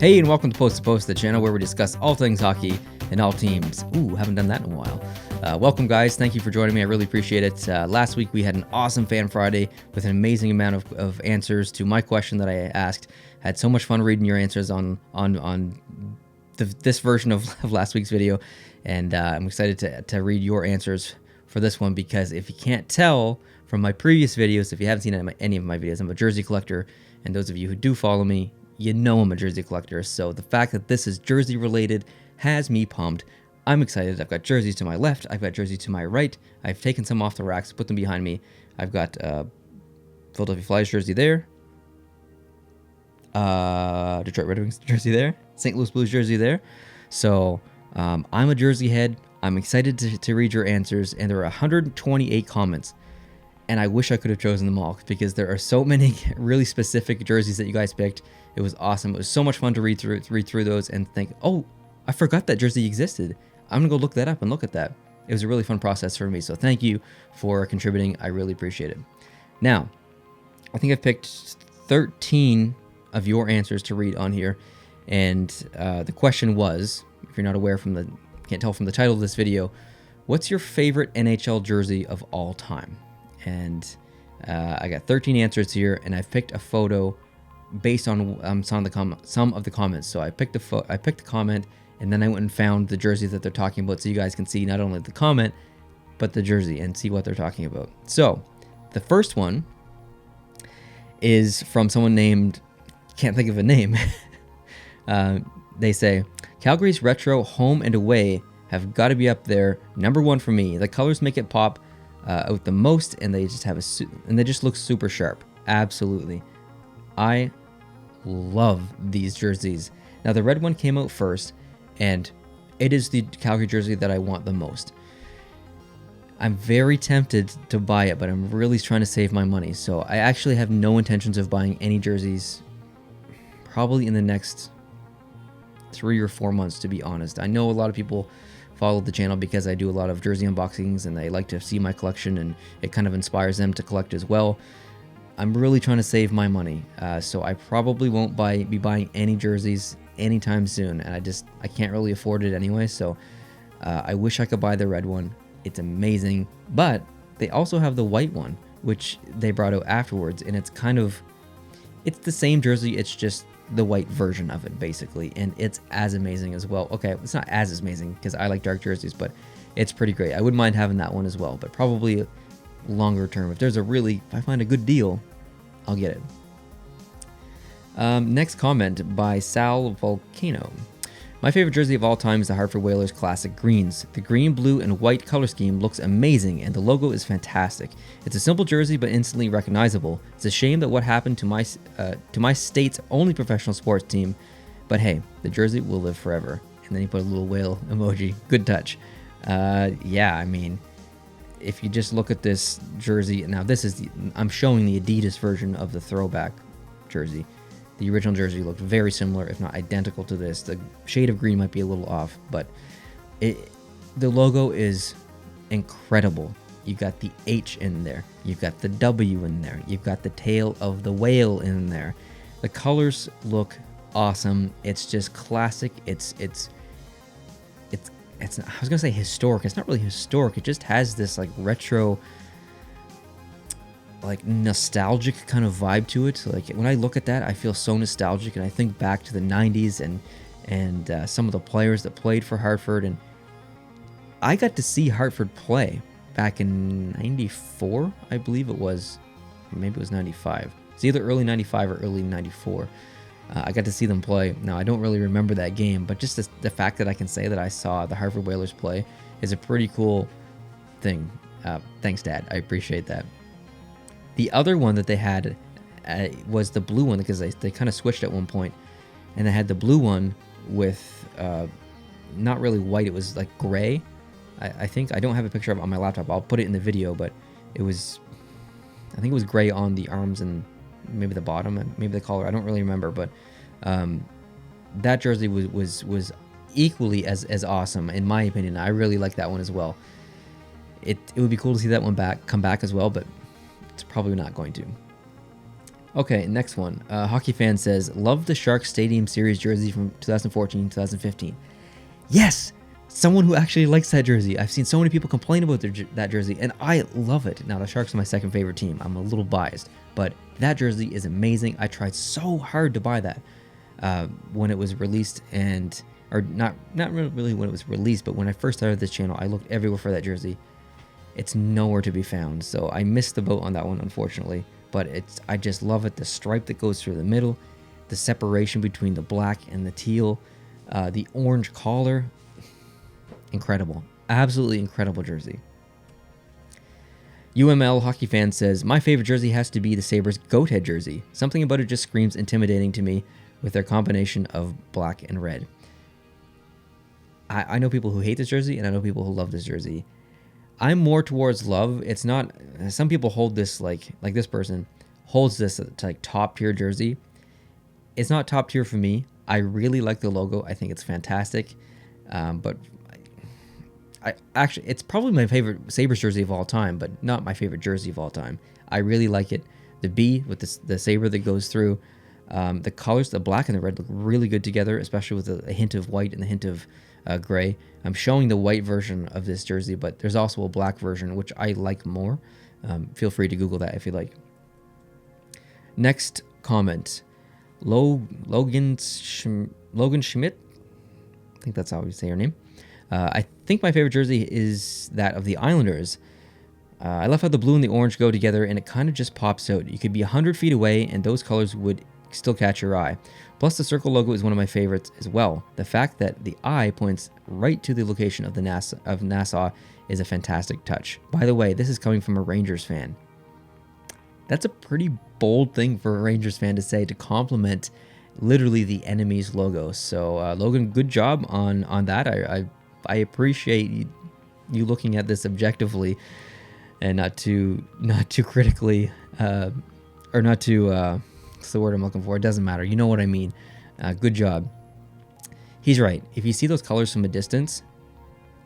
Hey, and welcome to Post, the channel where we discuss all things hockey and all teams. Ooh, haven't done that in a while. Welcome, guys. Thank you for joining me. I really appreciate it. Last week, we had an awesome Fan Friday with an amazing amount of answers to my question that I asked. I had so much fun reading your answers on this version of last week's video, and I'm excited to read your answers for this one, because if you can't tell from my previous videos, if you haven't seen any of my videos, I'm a jersey collector, and those of you who do follow me, you know I'm a jersey collector. So the fact that this is jersey related has me pumped. I'm excited. I've got jerseys to my left. I've got jerseys to my right. I've taken some off the racks, put them behind me. I've got Philadelphia Flyers jersey there. Detroit Red Wings jersey there. St. Louis Blues jersey there. So I'm a jersey head. I'm excited to read your answers. And there are 128 comments. And I wish I could have chosen them all, because there are so many really specific jerseys that you guys picked. It was awesome. It was so much fun to read through those and think, oh, I forgot that jersey existed. I'm going to go look that up and look at that. It was a really fun process for me. So thank you for contributing. I really appreciate it. Now, I think I've picked 13 of your answers to read on here. And the question was, if you're not aware can't tell from the title of this video, what's your favorite NHL jersey of all time? And I got 13 answers here, and I've picked a photo based on some of the comments. So I picked the comment, and then I went and found the jersey that they're talking about, so you guys can see not only the comment but the jersey and see what they're talking about. So the first one is from someone named, can't think of a name. They say, Calgary's retro home and away have got to be up there, number one for me. The colors make it pop out the most, and they just look super sharp. Absolutely. I love these jerseys. Now, the red one came out first, and it is the Calgary jersey that I want the most. I'm very tempted to buy it, but I'm really trying to save my money. So I actually have no intentions of buying any jerseys probably in the next 3 or 4 months, to be honest. I know a lot of people follow the channel because I do a lot of jersey unboxings, and they like to see my collection, and it kind of inspires them to collect as well. I'm really trying to save my money, so I probably won't be buying any jerseys anytime soon, and I can't really afford it anyway. So I wish I could buy the red one. It's amazing, but they also have the white one, which they brought out afterwards, and it's the same jersey. It's just the white version of it, basically, and it's as amazing as well. Okay, it's not as amazing because I like dark jerseys, but it's pretty great. I wouldn't mind having that one as well, but probably longer term. If I find a good deal, I'll get it. Next comment by Sal Volcano. My favorite jersey of all time is the Hartford Whalers Classic Greens. The green, blue, and white color scheme looks amazing, and the logo is fantastic. It's a simple jersey, but instantly recognizable. It's a shame that what happened to my state's only professional sports team, but hey, the jersey will live forever. And then he put a little whale emoji. Good touch. Yeah, I mean, if you just look at this jersey, now I'm showing the Adidas version of the throwback jersey. The original jersey looked very similar, if not identical to this. The shade of green might be a little off, but the logo is incredible. You've got the H in there. You've got the W in there. You've got the tail of the whale in there. The colors look awesome. It's just classic. It's I was gonna say historic. It's not really historic. It just has this like retro, like nostalgic kind of vibe to it. Like when I look at that, I feel so nostalgic, and I think back to the 90s and some of the players that played for Hartford. And I got to see Hartford play back in 94, I believe it was. Maybe it was 95. It's either early 95 or early 94. I got to see them play. Now, I don't really remember that game, but just the fact that I can say that I saw the Hartford Whalers play is a pretty cool thing. Thanks, Dad. I appreciate that. The other one that they had was the blue one, because they kind of switched at one point, and they had the blue one with not really white. It was like gray. I think I don't have a picture of it on my laptop. I'll put it in the video, but I think it was gray on the arms and maybe the bottom and maybe the collar. I don't really remember, but that jersey was equally as awesome in my opinion. I really like that one as well. It would be cool to see that one come back as well, but it's probably not going to. Okay, next one. Hockey fan says, love the Sharks Stadium Series jersey from 2014, 2015. Yes! Someone who actually likes that jersey. I've seen so many people complain about that jersey, and I love it. Now, the Sharks are my second favorite team. I'm a little biased, but that jersey is amazing. I tried so hard to buy that when it was released, or not really when it was released, but when I first started this channel, I looked everywhere for that jersey. It's nowhere to be found, so I missed the boat on that one, unfortunately. But I just love it. The stripe that goes through the middle, the separation between the black and the teal, the orange collar. Incredible. Absolutely incredible jersey. UML hockey fan says, my favorite jersey has to be the Sabres goathead jersey. Something about it just screams intimidating to me with their combination of black and red. I know people who hate this jersey, and I know people who love this jersey. I'm more towards love. It's not, some people hold this like this person holds this to like top tier jersey. It's not top tier for me. I really like the logo. I think it's fantastic. But I actually, it's probably my favorite Sabres jersey of all time, but not my favorite jersey of all time. I really like it. The B with the saber that goes through. The colors, the black and the red, look really good together, especially with a hint of white and the hint of gray. I'm showing the white version of this jersey, but there's also a black version, which I like more. Feel free to Google that if you like. Next comment. Logan Schmidt. I think that's how you say her name. I think my favorite jersey is that of the Islanders. I love how the blue and the orange go together, and it kind of just pops out. You could be 100 feet away, and those colors would still catch your eye. Plus, the circle logo is one of my favorites as well. The fact that the eye points right to the location of Nassau is a fantastic touch. By the way, this is coming from a Rangers fan. That's a pretty bold thing for a Rangers fan to say, to compliment literally the enemy's logo. So, Logan, good job on that. I appreciate you looking at this objectively and not too critically, or not too. What's the word I'm looking for? It doesn't matter. You know what I mean. Good job. He's right. If you see those colors from a distance,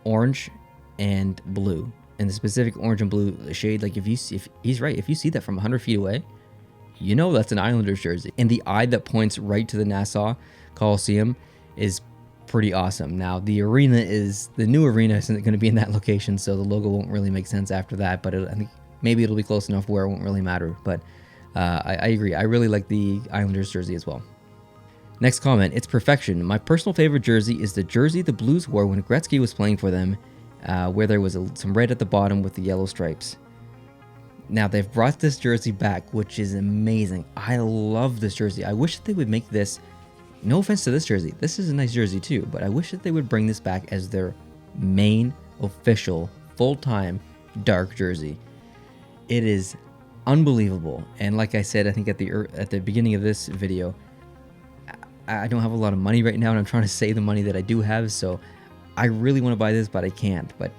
orange and blue, and the specific orange and blue shade, like if he's right, if you see that from 100 feet away, you know that's an Islanders jersey. And the eye that points right to the Nassau Coliseum is pretty awesome. Now, the new arena isn't going to be in that location, so the logo won't really make sense after that, but I think maybe it'll be close enough where it won't really matter. But I agree. I really like the Islanders jersey as well. Next comment. It's perfection. My personal favorite jersey is the jersey the Blues wore when Gretzky was playing for them, where there was some red at the bottom with the yellow stripes. Now, they've brought this jersey back, which is amazing. I love this jersey. I wish that they would make this, no offense to this jersey, this is a nice jersey too, but I wish that they would bring this back as their main, official, full-time dark jersey. It is unbelievable. And like I said, I think at the beginning of this video, I don't have a lot of money right now, and I'm trying to save the money that I do have, so I really want to buy this, but I can't. But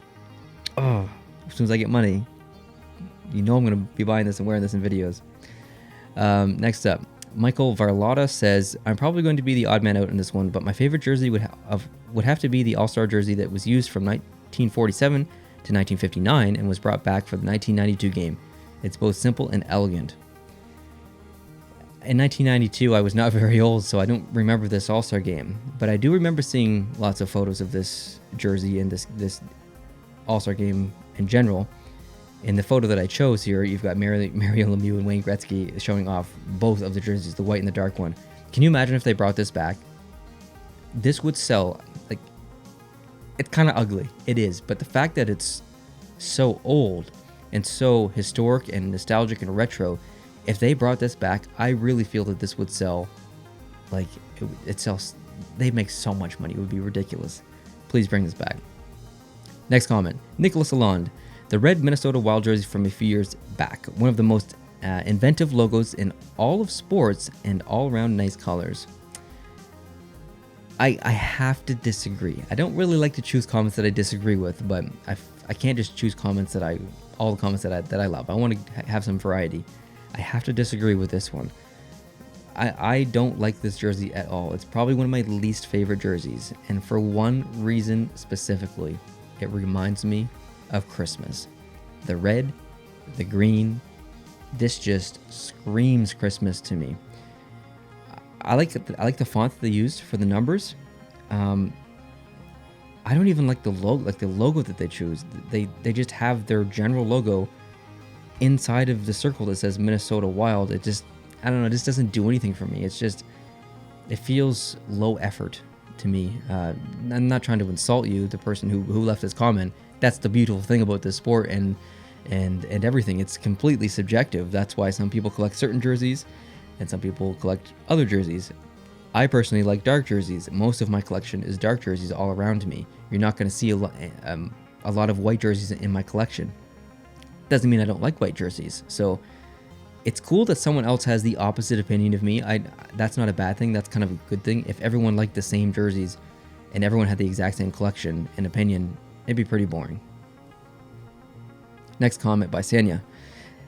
as soon as I get money, you know I'm going to be buying this and wearing this in videos. Next up, Michael Varlotta says, I'm probably going to be the odd man out in this one, but my favorite jersey would have to be the All-Star jersey that was used from 1947 to 1959 and was brought back for the 1992 game. It's both simple and elegant. In 1992, I was not very old, so I don't remember this All-Star game, but I do remember seeing lots of photos of this jersey and this All-Star game in general. In the photo that I chose here, you've got Mario Lemieux and Wayne Gretzky showing off both of the jerseys, the white and the dark one. Can you imagine if they brought this back? This would sell, like, it's kind of ugly. It is, but the fact that it's so old and so historic and nostalgic and retro, if they brought this back, I really feel that this would sell, like, it sells, they'd make so much money. It would be ridiculous. Please bring this back. Next comment, Nicholas Alond. The red Minnesota Wild jersey from a few years back. One of the most inventive logos in all of sports and all around nice colors. I have to disagree. I don't really like to choose comments that I disagree with, but I can't just choose comments all the comments that I love. I want to have some variety. I have to disagree with this one. I don't like this jersey at all. It's probably one of my least favorite jerseys, and for one reason specifically. It reminds me of Christmas. The red, the green, This just screams Christmas to me. I like the font that they used for the numbers. I don't even like the logo that they choose. They just have their general logo inside of the circle that says Minnesota Wild. It just, I don't know, it just doesn't do anything for me. It's just, it feels low effort to me. I'm not trying to insult you, the person who left this comment. That's the beautiful thing about this sport and everything. It's completely subjective. That's why some people collect certain jerseys and some people collect other jerseys. I personally like dark jerseys. Most of my collection is dark jerseys all around me. You're not going to see a lot of white jerseys in my collection. Doesn't mean I don't like white jerseys. So it's cool that someone else has the opposite opinion of me. That's not a bad thing. That's kind of a good thing. If everyone liked the same jerseys and everyone had the exact same collection and opinion, it'd be pretty boring. Next comment by Sanya.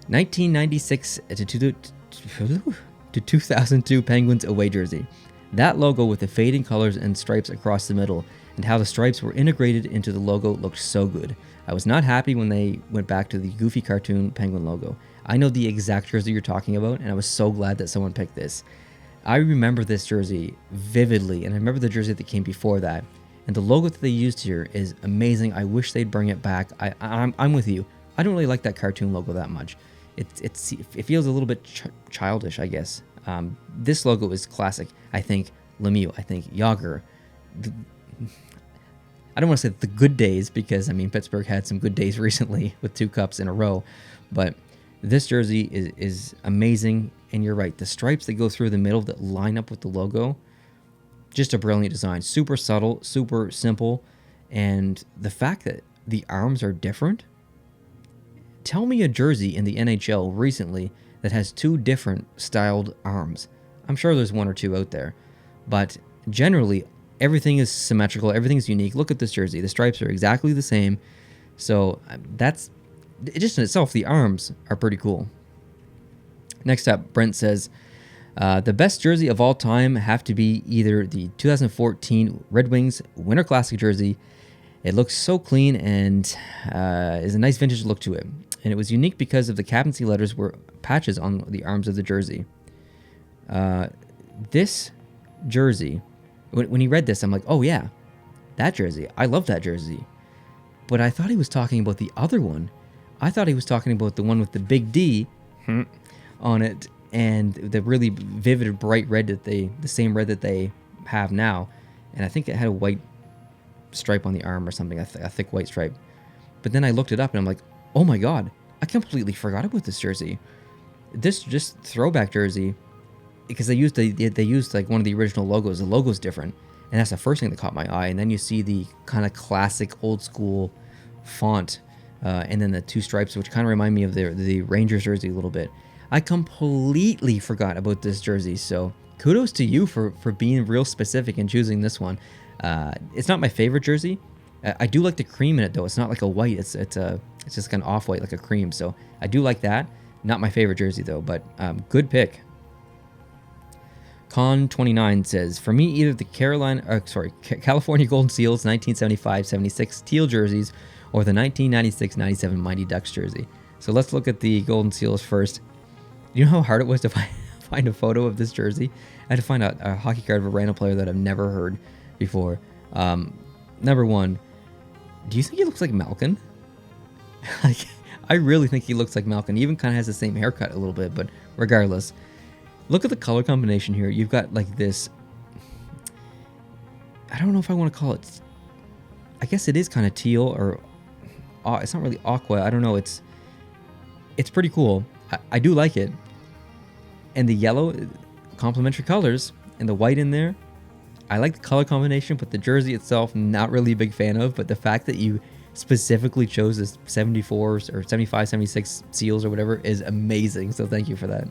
1996 to 2002 Penguins away jersey. That logo with the fading colors and stripes across the middle and how the stripes were integrated into the logo looked so good. I was not happy when they went back to the goofy cartoon Penguin logo. I know the exact jersey you're talking about, and I was so glad that someone picked this. I remember this jersey vividly, and I remember the jersey that came before that. And the logo that they used here is amazing. I wish they'd bring it back. I'm with you. I don't really like that cartoon logo that much. It feels a little bit childish, I guess. This logo is classic. I think Lemieux, I think Yager. I don't want to say the good days because, I mean, Pittsburgh had some good days recently with 2 cups in a row. But this jersey is amazing. And you're right. The stripes that go through the middle that line up with the logo, just a brilliant design. Super subtle, super simple. And the fact that the arms are different. Tell me a jersey in the NHL recently that has 2 different styled arms. I'm sure there's 1 or 2 out there, but generally everything is symmetrical, everything's unique. Look at this jersey. The stripes are exactly the same. So that's just in itself, the arms are pretty cool. Next up, Brent says, the best jersey of all time have to be either the 2014 Red Wings Winter Classic jersey. It looks so clean and is a nice vintage look to it. And it was unique because of the captaincy letters were patches on the arms of the jersey. This jersey, when he read this, I'm like, oh yeah, that jersey. I love that jersey. But I thought he was talking about the other one. I thought he was talking about the one with the big D on it and the really vivid, bright red the same red that they have now. And I think it had a white stripe on the arm or something, a thick white stripe. But then I looked it up and I'm like, oh my god, I completely forgot about this jersey. This just throwback jersey, because they used like one of the original logos. The logo's different, and that's the first thing that caught my eye. And then you see the kind of classic old school font, and then the 2 stripes, which kind of remind me of the Rangers jersey a little bit. I completely forgot about this jersey, so kudos to you for being real specific and choosing this one. It's not my favorite jersey. I do like the cream in it though. It's not like a white. It's just kind of off-white like a cream. So I do like that. Not my favorite jersey though, but good pick. Con29 says, for me, either the California Golden Seals 1975-76 teal jerseys or the 1996-97 Mighty Ducks jersey. So let's look at the Golden Seals first. You know how hard it was to find a photo of this jersey? I had to find a hockey card of a random player that I've never heard before. Number 1, do you think he looks like Malkin? Like, I really think he looks like Malkin. He even kind of has the same haircut a little bit, but regardless, look at the color combination here. You've got like this, I don't know if I want to call it, I guess it is kind of teal or it's not really aqua. I don't know. It's pretty cool. I do like it. And the yellow, complementary colors, and the white in there. I like the color combination, but the jersey itself, not really a big fan of. But the fact that you specifically chose this 74s or 75, 76 Seals or whatever is amazing. So thank you for that.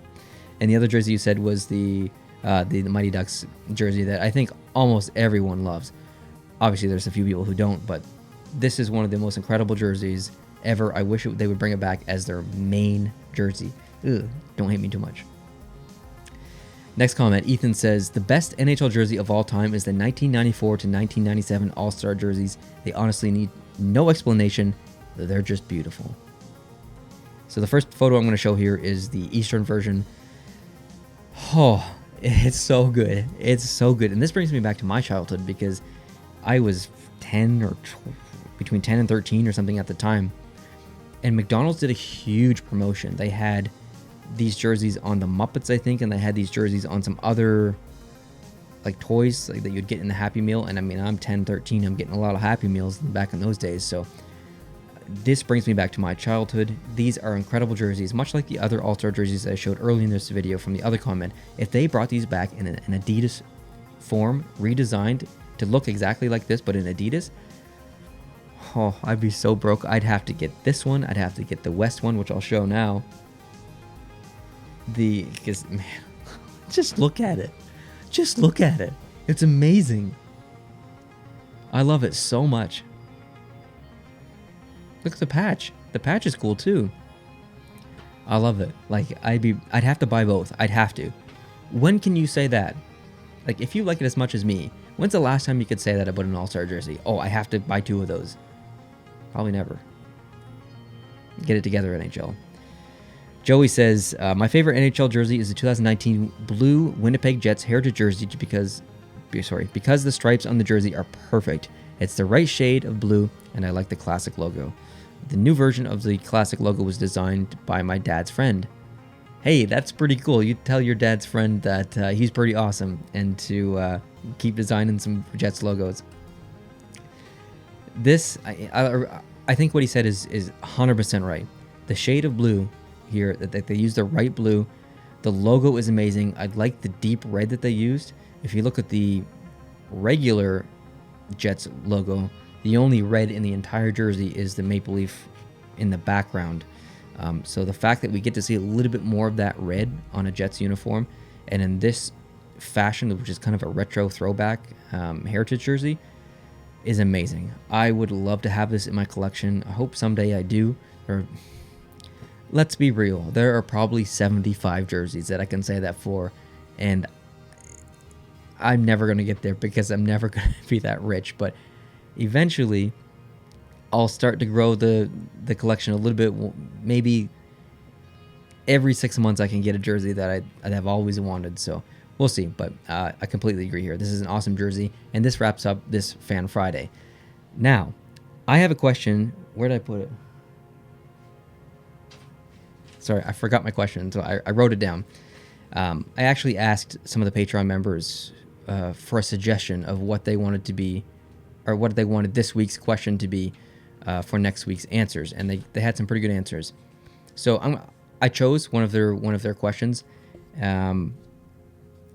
And the other jersey you said was the Mighty Ducks jersey that I think almost everyone loves. Obviously, there's a few people who don't, but this is one of the most incredible jerseys ever. I wish they would bring it back as their main jersey. Ugh, don't hate me too much. Next comment, Ethan says, the best NHL jersey of all time is the 1994 to 1997 All-Star jerseys. They honestly need no explanation. They're just beautiful. So the first photo I'm going to show here is the Eastern version. Oh, it's so good. It's so good. And this brings me back to my childhood because I was 10 or between 10 and 13 or something at the time. And McDonald's did a huge promotion. They had these jerseys on the Muppets, I think, and they had these jerseys on some other like toys like that you'd get in the Happy Meal. And I mean, I'm 10, 13. I'm getting a lot of Happy Meals back in those days. So this brings me back to my childhood. These are incredible jerseys, much like the other All-Star jerseys I showed early in this video from the other comment. If they brought these back in an Adidas form, redesigned to look exactly like this, but in Adidas, oh, I'd be so broke. I'd have to get this one. I'd have to get the West one, which I'll show now. Because, man, just look at it. Just look at it. It's amazing. I love it so much. Look at the patch. The patch is cool too. I love it. Like I'd have to buy both. I'd have to. When can you say that? Like if you like it as much as me, when's the last time you could say that about an All-Star jersey? Oh, I have to buy 2 of those. Probably never. Get it together, NHL. Joey says, my favorite NHL jersey is the 2019 blue Winnipeg Jets heritage jersey because the stripes on the jersey are perfect. It's the right shade of blue, and I like the classic logo. The new version of the classic logo was designed by my dad's friend. Hey, that's pretty cool. You tell your dad's friend that he's pretty awesome and to keep designing some Jets logos. This, I think what he said is 100% right. The shade of blue here, that they used the right blue. The logo is amazing. I like the deep red that they used. If you look at the regular Jets logo, the only red in the entire jersey is the maple leaf in the background. So the fact that we get to see a little bit more of that red on a Jets uniform, and in this fashion, which is kind of a retro throwback heritage jersey, is amazing. I would love to have this in my collection. I hope someday I do. Or let's be real, there are probably 75 jerseys that I can say that for, and I'm never going to get there because I'm never going to be that rich. But eventually, I'll start to grow the collection a little bit. Maybe every 6 months I can get a jersey that I have always wanted. So we'll see. But I completely agree here. This is an awesome jersey. And this wraps up this Fan Friday. Now, I have a question. Where did I put it? Sorry, I forgot my question. So I wrote it down. I actually asked some of the Patreon members for a suggestion of what they wanted to be, or what they wanted this week's question to be for next week's answers, and they had some pretty good answers. So I chose one of their questions, and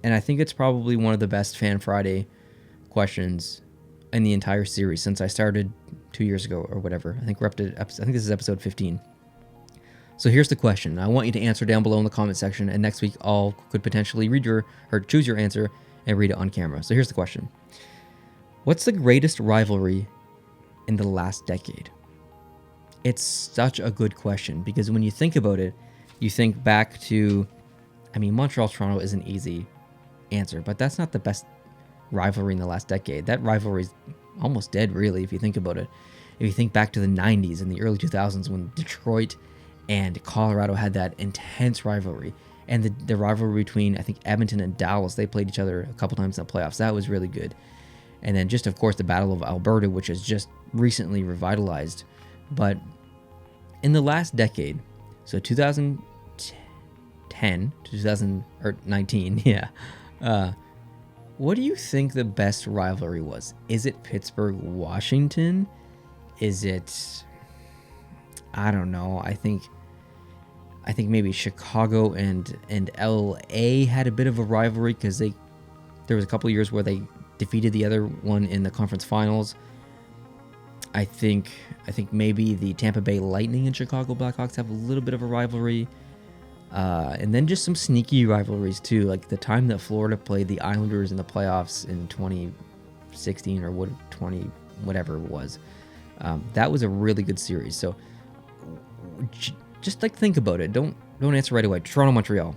I think it's probably one of the best Fan Friday questions in the entire series since I started 2 years ago or whatever. I think we're up to I think this is episode 15. So here's the question. I want you to answer down below in the comment section, and next week I'll could potentially read or choose your answer and read it on camera. So here's the question. What's the greatest rivalry in the last decade? It's such a good question because when you think about it, you think back to, I mean, Montreal-Toronto is an easy answer, but that's not the best rivalry in the last decade. That rivalry is almost dead, really, if you think about it. If you think back to the 90s and the early 2000s when Detroit and Colorado had that intense rivalry, and the rivalry between, I think, Edmonton and Dallas, they played each other a couple times in the playoffs. That was really good. And then just, of course, the Battle of Alberta, which has just recently revitalized. But in the last decade, so 2010 to 2019, yeah. What do you think the best rivalry was? Is it Pittsburgh-Washington? Is it, I don't know. I think maybe Chicago and LA had a bit of a rivalry because there was a couple of years where they defeated the other one in the conference finals. I think maybe the Tampa Bay Lightning and Chicago Blackhawks have a little bit of a rivalry. And then just some sneaky rivalries too, like the time that Florida played the Islanders in the playoffs in 2016 or whatever it was. That was a really good series. So just like think about it. Don't answer right away. Toronto, Montreal.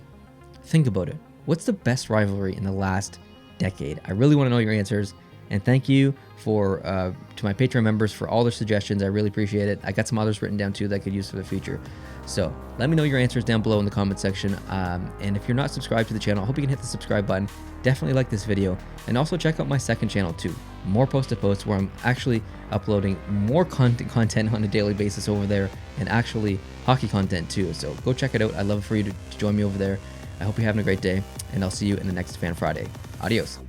Think about it. What's the best rivalry in the last decade? I really want to know your answers. And thank you for to my Patreon members for all their suggestions. I really appreciate it. I got some others written down too that I could use for the future. So let me know your answers down below in the comment section. And if you're not subscribed to the channel, I hope you can hit the subscribe button. Definitely like this video, and also check out my second channel too. More post where I'm actually uploading more content on a daily basis over there, and actually hockey content too. So go check it out. I'd love for you to join me over there. I hope you're having a great day, and I'll see you in the next Fan Friday. Adios.